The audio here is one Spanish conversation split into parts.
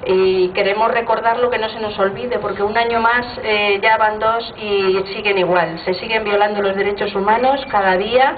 Y queremos recordarlo, que no se nos olvide, porque un año más ya van 2 y siguen igual. Se siguen violando los derechos humanos cada día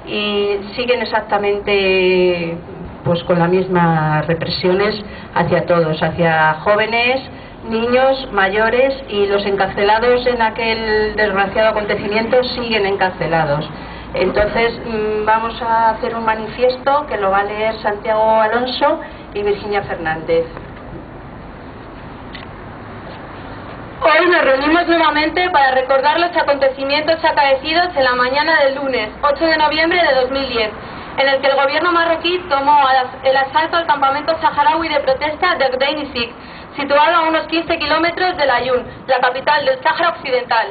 y siguen exactamente pues con las mismas represiones hacia todos, hacia jóvenes, niños, mayores, y los encarcelados en aquel desgraciado acontecimiento siguen encarcelados. Entonces vamos a hacer un manifiesto que lo va a leer Santiago Alonso y Virginia Fernández. Hoy nos reunimos nuevamente para recordar los acontecimientos acaecidos en la mañana del lunes 8 de noviembre de 2010, en el que el gobierno marroquí tomó el asalto al campamento saharaui de protesta de Gdeim Izik, situado a unos 15 kilómetros de Laayoune, la capital del Sáhara Occidental.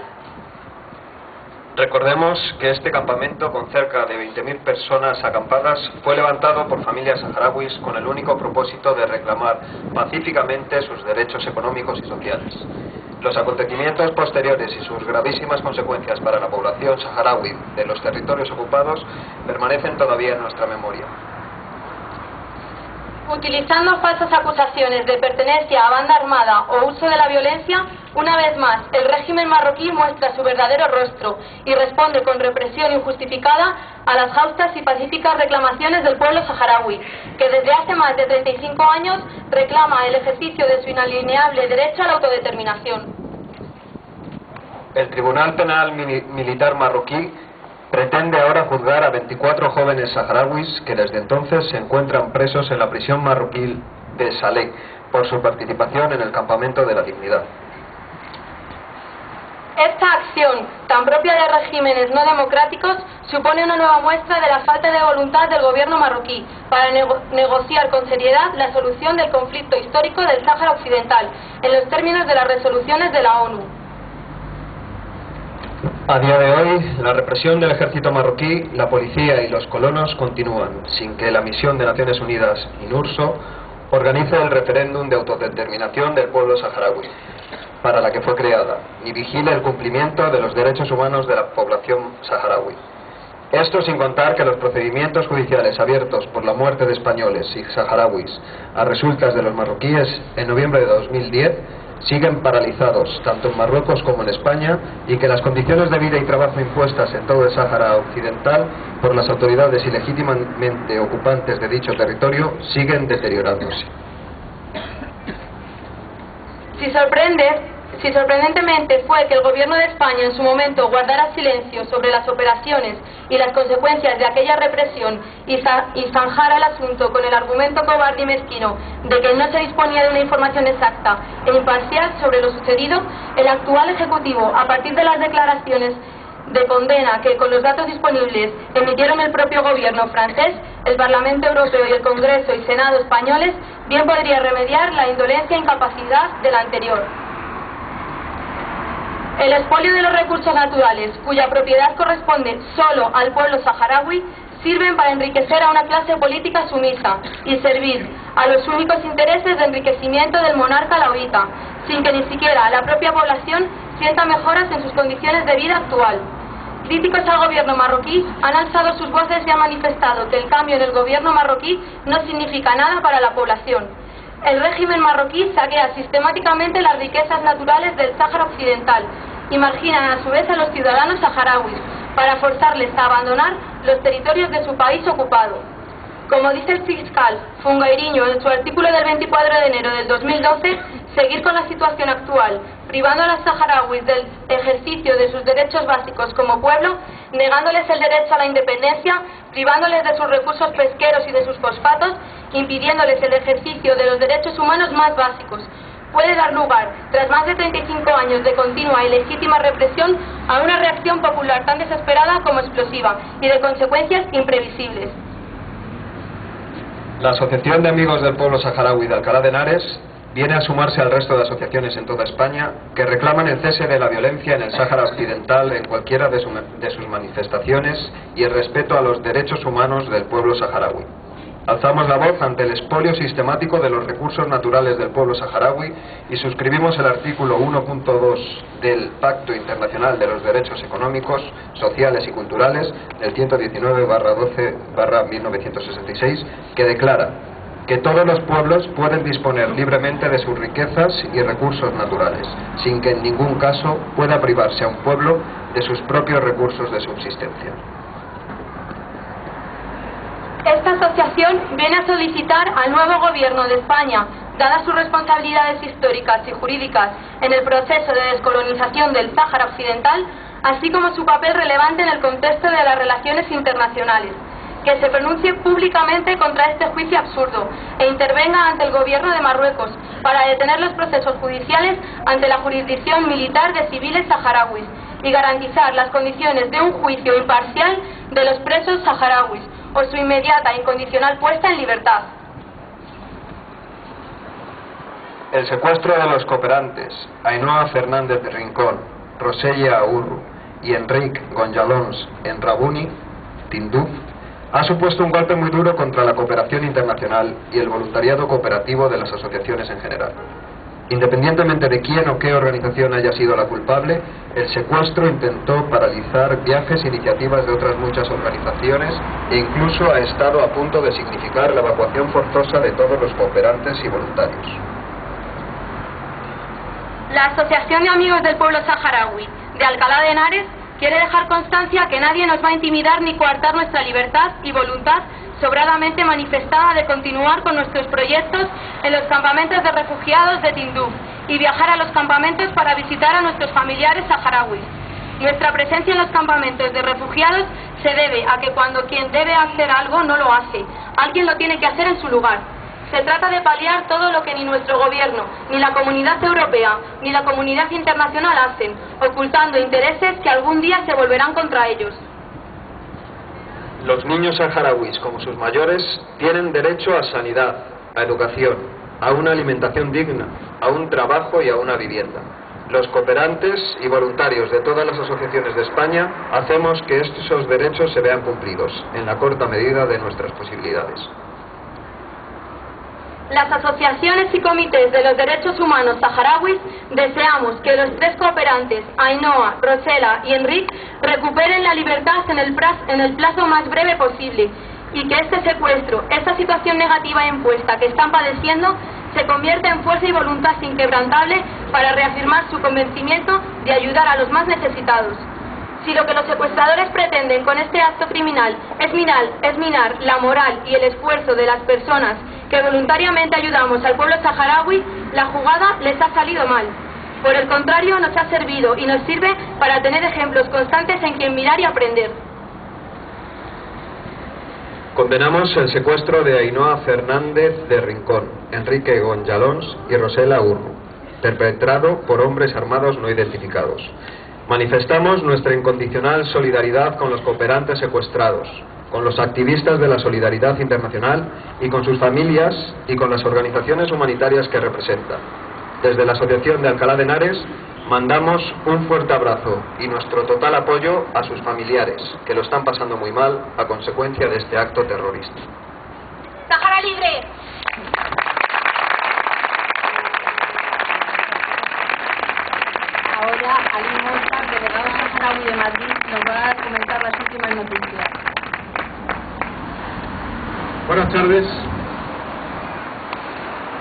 Recordemos que este campamento, con cerca de 20.000 personas acampadas, fue levantado por familias saharauis con el único propósito de reclamar pacíficamente sus derechos económicos y sociales. Los acontecimientos posteriores y sus gravísimas consecuencias para la población saharaui de los territorios ocupados permanecen todavía en nuestra memoria. Utilizando falsas acusaciones de pertenencia a banda armada o uso de la violencia, una vez más, el régimen marroquí muestra su verdadero rostro y responde con represión injustificada a las justas y pacíficas reclamaciones del pueblo saharaui, que desde hace más de 35 años reclama el ejercicio de su inalienable derecho a la autodeterminación. El Tribunal Penal Militar marroquí pretende ahora juzgar a 24 jóvenes saharauis que desde entonces se encuentran presos en la prisión marroquí de Salé por su participación en el Campamento de la Dignidad. Esta acción, tan propia de regímenes no democráticos, supone una nueva muestra de la falta de voluntad del gobierno marroquí para negociar con seriedad la solución del conflicto histórico del Sáhara Occidental, en los términos de las resoluciones de la ONU. A día de hoy, la represión del ejército marroquí, la policía y los colonos continúan, sin que la misión de Naciones Unidas, MINURSO, organice el referéndum de autodeterminación del pueblo saharaui, para la que fue creada, y vigile el cumplimiento de los derechos humanos de la población saharaui. Esto sin contar que los procedimientos judiciales abiertos por la muerte de españoles y saharauis a resultas de los marroquíes en noviembre de 2010 siguen paralizados tanto en Marruecos como en España, y que las condiciones de vida y trabajo impuestas en todo el Sáhara Occidental por las autoridades ilegítimamente ocupantes de dicho territorio siguen deteriorándose. Si sorprendentemente fue que el gobierno de España en su momento guardara silencio sobre las operaciones y las consecuencias de aquella represión y zanjara el asunto con el argumento cobarde y mezquino de que no se disponía de una información exacta e imparcial sobre lo sucedido, el actual Ejecutivo, a partir de las declaraciones de condena que con los datos disponibles emitieron el propio gobierno francés, el Parlamento Europeo y el Congreso y Senado españoles, bien podría remediar la indolencia e incapacidad del anterior. El expolio de los recursos naturales, cuya propiedad corresponde solo al pueblo saharaui, sirven para enriquecer a una clase política sumisa y servir a los únicos intereses de enriquecimiento del monarca alauita, sin que ni siquiera la propia población sienta mejoras en sus condiciones de vida actual. Críticos al gobierno marroquí han alzado sus voces y han manifestado que el cambio en el gobierno marroquí no significa nada para la población. El régimen marroquí saquea sistemáticamente las riquezas naturales del Sáhara Occidental y marginan a su vez a los ciudadanos saharauis para forzarles a abandonar los territorios de su país ocupado. Como dice el fiscal Fungairiño en su artículo del 24 de enero del 2012, seguir con la situación actual, privando a los saharauis del ejercicio de sus derechos básicos como pueblo, negándoles el derecho a la independencia, privándoles de sus recursos pesqueros y de sus fosfatos, impidiéndoles el ejercicio de los derechos humanos más básicos, puede dar lugar, tras más de 35 años de continua y legítima represión, a una reacción popular tan desesperada como explosiva y de consecuencias imprevisibles. La Asociación de Amigos del Pueblo Saharaui de Alcalá de Henares viene a sumarse al resto de asociaciones en toda España que reclaman el cese de la violencia en el Sáhara Occidental en cualquiera de sus manifestaciones y el respeto a los derechos humanos del pueblo saharaui. Alzamos la voz ante el expolio sistemático de los recursos naturales del pueblo saharaui y suscribimos el artículo 1.2 del Pacto Internacional de los Derechos Económicos, Sociales y Culturales del 119/12/1966, que declara: que todos los pueblos pueden disponer libremente de sus riquezas y recursos naturales, sin que en ningún caso pueda privarse a un pueblo de sus propios recursos de subsistencia. Esta asociación viene a solicitar al nuevo gobierno de España, dadas sus responsabilidades históricas y jurídicas en el proceso de descolonización del Sáhara Occidental, así como su papel relevante en el contexto de las relaciones internacionales, que se pronuncie públicamente contra este juicio absurdo e intervenga ante el gobierno de Marruecos para detener los procesos judiciales ante la jurisdicción militar de civiles saharauis y garantizar las condiciones de un juicio imparcial de los presos saharauis o su inmediata e incondicional puesta en libertad. El secuestro de los cooperantes Ainhoa Fernández de Rincón, Rosella Urru y Enric Gonjalons en Rabuni, Tinduf, ha supuesto un golpe muy duro contra la cooperación internacional y el voluntariado cooperativo de las asociaciones en general. Independientemente de quién o qué organización haya sido la culpable, el secuestro intentó paralizar viajes e iniciativas de otras muchas organizaciones e incluso ha estado a punto de significar la evacuación forzosa de todos los cooperantes y voluntarios. La Asociación de Amigos del Pueblo Saharaui de Alcalá de Henares quiere dejar constancia que nadie nos va a intimidar ni coartar nuestra libertad y voluntad sobradamente manifestada de continuar con nuestros proyectos en los campamentos de refugiados de Tinduf y viajar a los campamentos para visitar a nuestros familiares saharauis. Nuestra presencia en los campamentos de refugiados se debe a que cuando quien debe hacer algo no lo hace, alguien lo tiene que hacer en su lugar. Se trata de paliar todo lo que ni nuestro gobierno, ni la comunidad europea, ni la comunidad internacional hacen, ocultando intereses que algún día se volverán contra ellos. Los niños saharauis, como sus mayores, tienen derecho a sanidad, a educación, a una alimentación digna, a un trabajo y a una vivienda. Los cooperantes y voluntarios de todas las asociaciones de España hacemos que esos derechos se vean cumplidos, en la corta medida de nuestras posibilidades. Las asociaciones y comités de los derechos humanos saharauis deseamos que los tres cooperantes, Ainhoa, Rosella y Enric, recuperen la libertad en el plazo más breve posible y que este secuestro, esta situación negativa e impuesta que están padeciendo, se convierta en fuerza y voluntad inquebrantable para reafirmar su convencimiento de ayudar a los más necesitados. Si lo que los secuestradores pretenden con este acto criminal es minar la moral y el esfuerzo de las personas que voluntariamente ayudamos al pueblo saharaui, la jugada les ha salido mal. Por el contrario, nos ha servido y nos sirve para tener ejemplos constantes en quien mirar y aprender. Condenamos el secuestro de Ainhoa Fernández de Rincón, Enrique Gonjalons y Rosella Urru, perpetrado por hombres armados no identificados. Manifestamos nuestra incondicional solidaridad con los cooperantes secuestrados, con los activistas de la solidaridad internacional y con sus familias y con las organizaciones humanitarias que representan. Desde la Asociación de Alcalá de Henares mandamos un fuerte abrazo y nuestro total apoyo a sus familiares, que lo están pasando muy mal a consecuencia de este acto terrorista. ¡Sáhara libre! Ahora Ali Mostar, delegado saharaui de Madrid, nos va a comentar las últimas noticias. Buenas tardes.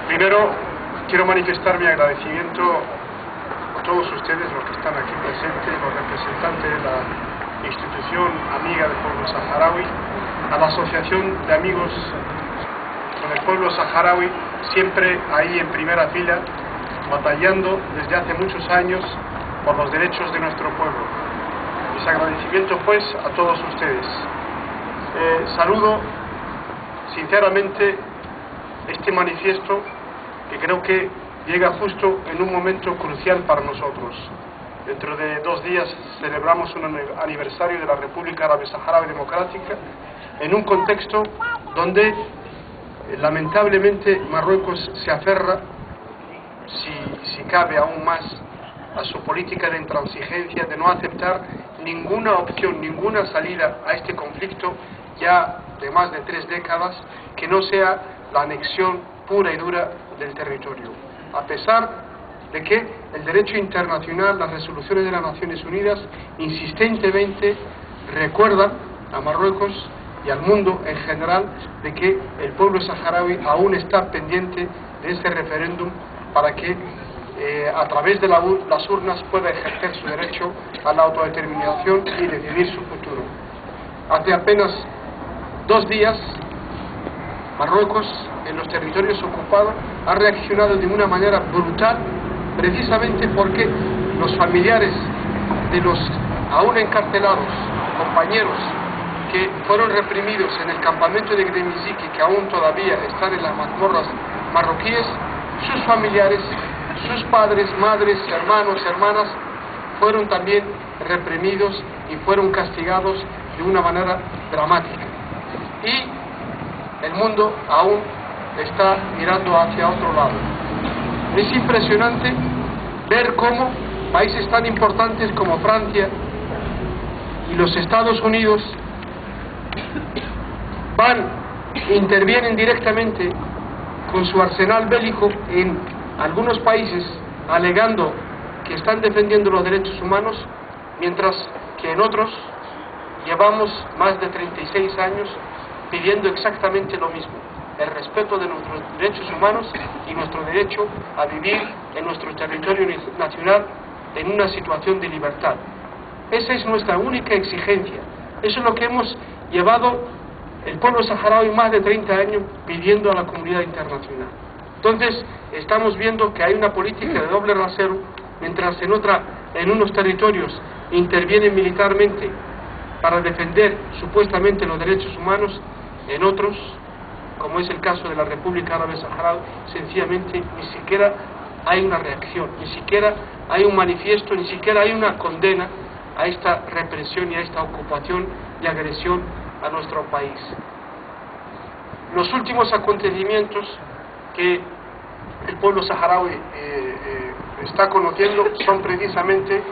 Primero, quiero manifestar mi agradecimiento a todos ustedes, los que están aquí presentes, los representantes de la institución amiga del pueblo saharaui, a la Asociación de Amigos con el pueblo saharaui, siempre ahí en primera fila, batallando desde hace muchos años por los derechos de nuestro pueblo. Mis agradecimientos pues a todos ustedes. Saludo sinceramente este manifiesto que creo que llega justo en un momento crucial para nosotros. Dentro de 2 días celebramos un aniversario de la República Árabe Saharaui Democrática en un contexto donde lamentablemente Marruecos se aferra, si cabe aún más, a su política de intransigencia, de no aceptar ninguna opción, ninguna salida a este conflicto ya de más de 3 décadas que no sea la anexión pura y dura del territorio, a pesar de que el derecho internacional, las resoluciones de las Naciones Unidas insistentemente recuerdan a Marruecos y al mundo en general de que el pueblo saharaui aún está pendiente de ese referéndum para que a través de las urnas pueda ejercer su derecho a la autodeterminación y decidir su futuro. Hace apenas 2 días, Marruecos, en los territorios ocupados, ha reaccionado de una manera brutal, precisamente porque los familiares de los aún encarcelados compañeros que fueron reprimidos en el campamento de Gremiziki, que aún todavía están en las mazmorras marroquíes, sus familiares, sus padres, madres, hermanos, hermanas, fueron también reprimidos y fueron castigados de una manera dramática. Y el mundo aún está mirando hacia otro lado. Es impresionante ver cómo países tan importantes como Francia y los Estados Unidos intervienen directamente con su arsenal bélico en algunos países, alegando que están defendiendo los derechos humanos, mientras que en otros llevamos más de 36 años pidiendo exactamente lo mismo: el respeto de nuestros derechos humanos y nuestro derecho a vivir en nuestro territorio nacional en una situación de libertad. Esa es nuestra única exigencia. Eso es lo que hemos llevado el pueblo saharaui más de 30 años pidiendo a la comunidad internacional. Entonces, estamos viendo que hay una política de doble rasero, mientras en unos territorios intervienen militarmente para defender supuestamente los derechos humanos, en otros, como es el caso de la República Árabe Saharaui, sencillamente ni siquiera hay una reacción, ni siquiera hay un manifiesto, ni siquiera hay una condena a esta represión y a esta ocupación y agresión a nuestro país. Los últimos acontecimientos que el pueblo saharaui está conociendo son precisamente,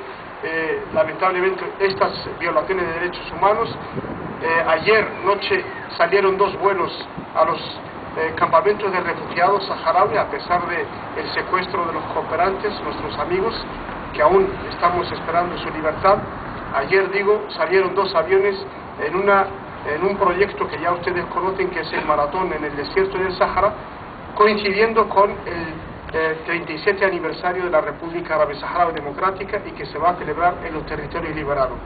lamentablemente, estas violaciones de derechos humanos. Ayer noche salieron 2 vuelos a los campamentos de refugiados saharaui, a pesar del secuestro de los cooperantes, nuestros amigos, que aún estamos esperando su libertad. Ayer, salieron 2 aviones en un proyecto que ya ustedes conocen, que es el maratón en el desierto del Sahara, coincidiendo con el 37 aniversario de la República Árabe Saharaui Democrática, y que se va a celebrar en los territorios liberados.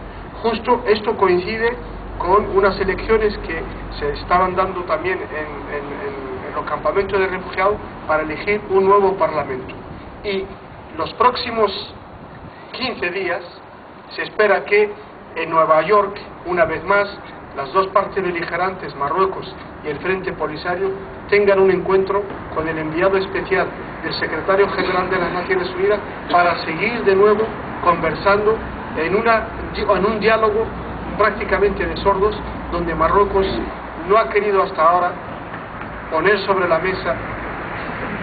Justo esto coincide con unas elecciones que se estaban dando también en los campamentos de refugiados para elegir un nuevo parlamento. Y los próximos 15 días se espera que en Nueva York, una vez más, las 2 partes beligerantes, Marruecos y el Frente Polisario, tengan un encuentro con el enviado especial del Secretario General de las Naciones Unidas para seguir de nuevo conversando en un diálogo prácticamente de sordos, donde Marruecos no ha querido hasta ahora poner sobre la mesa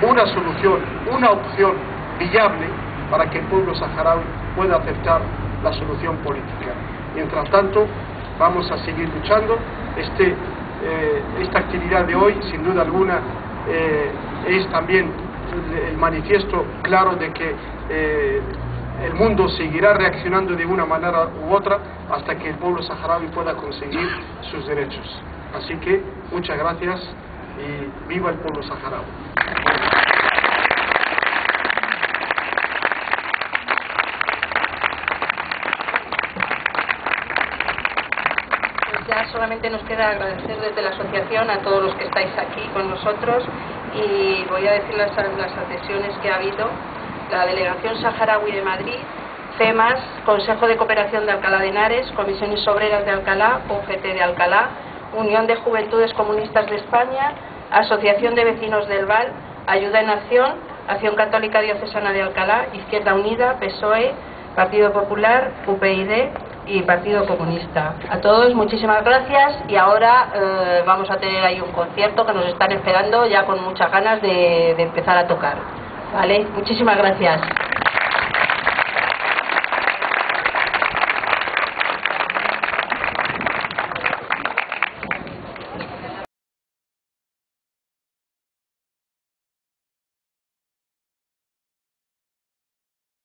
una solución, una opción viable para que el pueblo saharaui pueda aceptar la solución política. Mientras tanto, vamos a seguir luchando. Esta actividad de hoy, sin duda alguna, es también el manifiesto claro de que el mundo seguirá reaccionando de una manera u otra hasta que el pueblo saharaui pueda conseguir sus derechos. Así que muchas gracias y viva el pueblo saharaui. Ya solamente nos queda agradecer desde la asociación a todos los que estáis aquí con nosotros, y voy a decir las adhesiones que ha habido: la Delegación Saharaui de Madrid, FEMAS, Consejo de Cooperación de Alcalá de Henares, Comisiones Obreras de Alcalá, UGT de Alcalá, Unión de Juventudes Comunistas de España, Asociación de Vecinos del Val, Ayuda en Acción, Acción Católica Diocesana de Alcalá, Izquierda Unida, PSOE, Partido Popular, UPyD y Partido Comunista. A todos muchísimas gracias, y ahora vamos a tener ahí un concierto que nos están esperando ya con muchas ganas de empezar a tocar. ¿Vale? Muchísimas gracias.